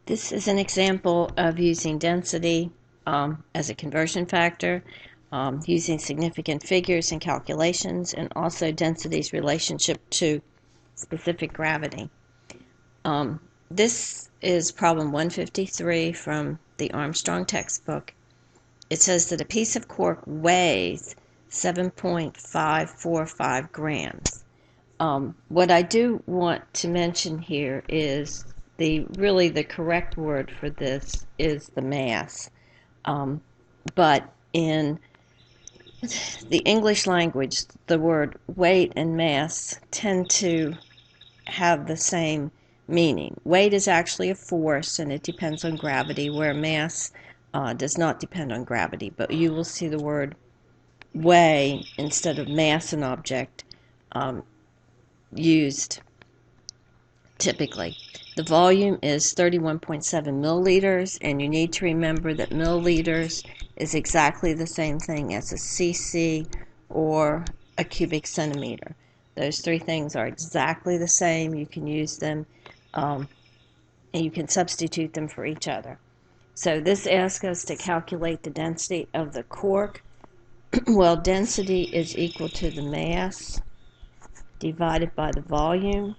This is an example of using density as a conversion factor, using significant figures in calculations, and also density's relationship to specific gravity. This is problem 153 from the Armstrong textbook. It says that a piece of cork weighs 7.545 grams. What I do want to mention here is really the correct word for this is the mass. But in the English language, the word weight and mass tend to have the same meaning. Weight is actually a force and it depends on gravity, where mass does not depend on gravity. But you will see the word weigh instead of mass an object used typically. The volume is 31.7 milliliters, and you need to remember that milliliters is exactly the same thing as a cc or a cubic centimeter. Those three things are exactly the same. You can use them and you can substitute them for each other. So this asks us to calculate the density of the cork. Well, density is equal to the mass divided by the volume.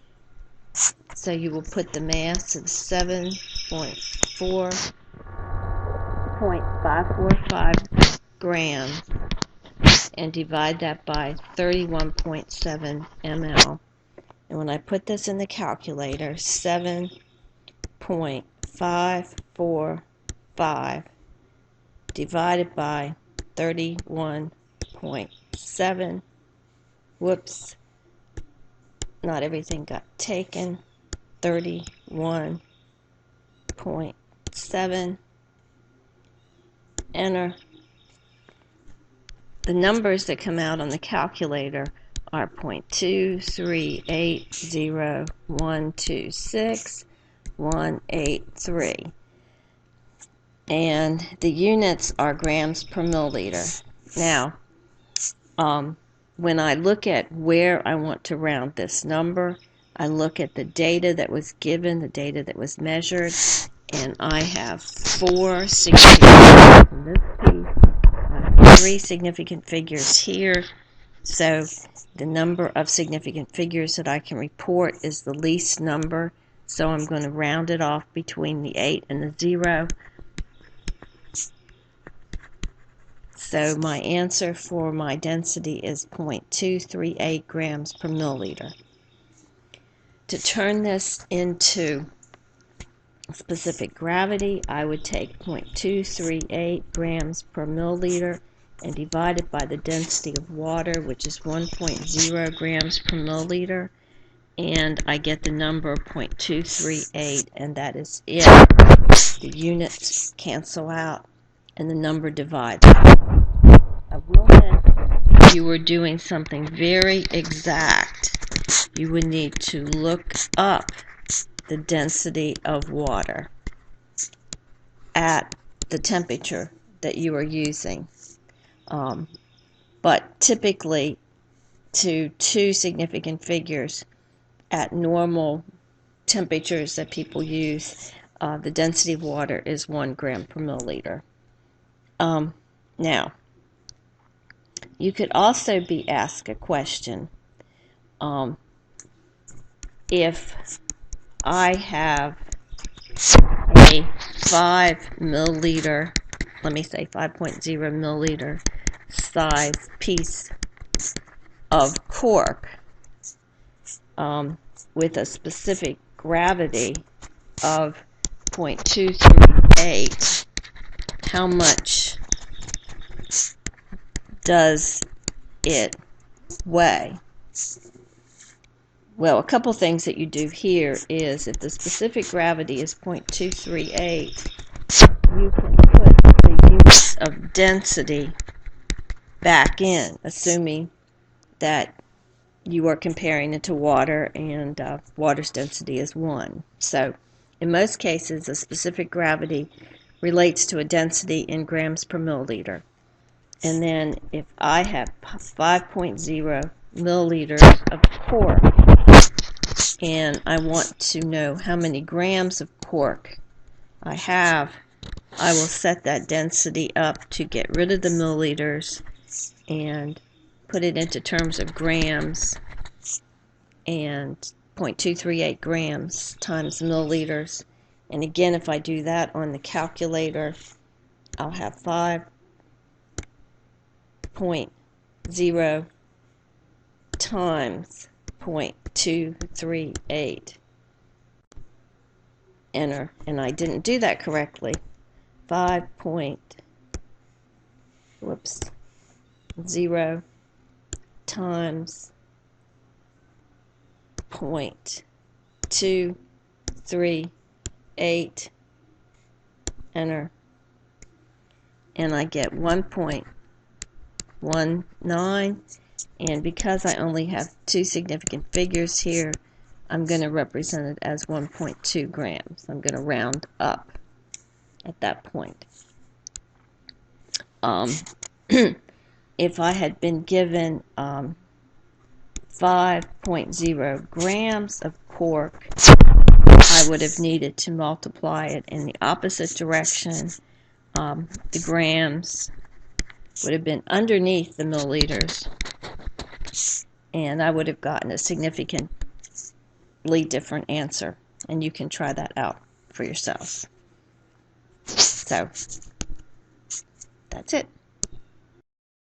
So you will put the mass of 7.545 grams and divide that by 31.7 ml. And when I put this in the calculator, 7.545 divided by 31.7, whoops, not everything got taken, 31.7, enter. The numbers that come out on the calculator are 0.2380126,183. And the units are grams per milliliter. Now, when I look at where I want to round this number, I look at the data that was given, the data that was measured, and I have 4 significant figures in this piece. I have 3 significant figures here. So the number of significant figures that I can report is the least number. So I'm going to round it off between the 8 and the 0. So my answer for my density is 0.238 grams per milliliter. To turn this into specific gravity, I would take 0.238 grams per milliliter and divide it by the density of water, which is 1.0 grams per milliliter, and I get the number 0.238, and that is it. The units cancel out and the number divides. I will mention, if you were doing something very exact, you would need to look up the density of water at the temperature that you are using. But typically, to 2 significant figures at normal temperatures that people use, the density of water is 1 gram per milliliter. Now, you could also be asked a question. If I have a 5 milliliter, let me say 5.0 milliliter size piece of cork with a specific gravity of 0.238, how much does it weigh? Well, a couple things that you do here is, if the specific gravity is 0.238, you can put the units of density back in, assuming that you are comparing it to water, and water's density is 1. So, in most cases, a specific gravity relates to a density in grams per milliliter. And then if I have 5.0 milliliters of cork, and I want to know how many grams of cork I will set that density up to get rid of the milliliters and put it into terms of grams, and 0.238 grams times milliliters. And again, if I do that on the calculator, I'll have 5.0 times 0.238. Enter. And I didn't do that correctly. 5.0 times 0.238. Enter. And I get 1.19. And because I only have two significant figures here, I'm going to represent it as 1.2 grams. I'm going to round up at that point. If I had been given 5.0 grams of cork, I would have needed to multiply it in the opposite direction. The grams would have been underneath the milliliters, and I would have gotten a significantly different answer. And you can try that out for yourselves. So, that's it.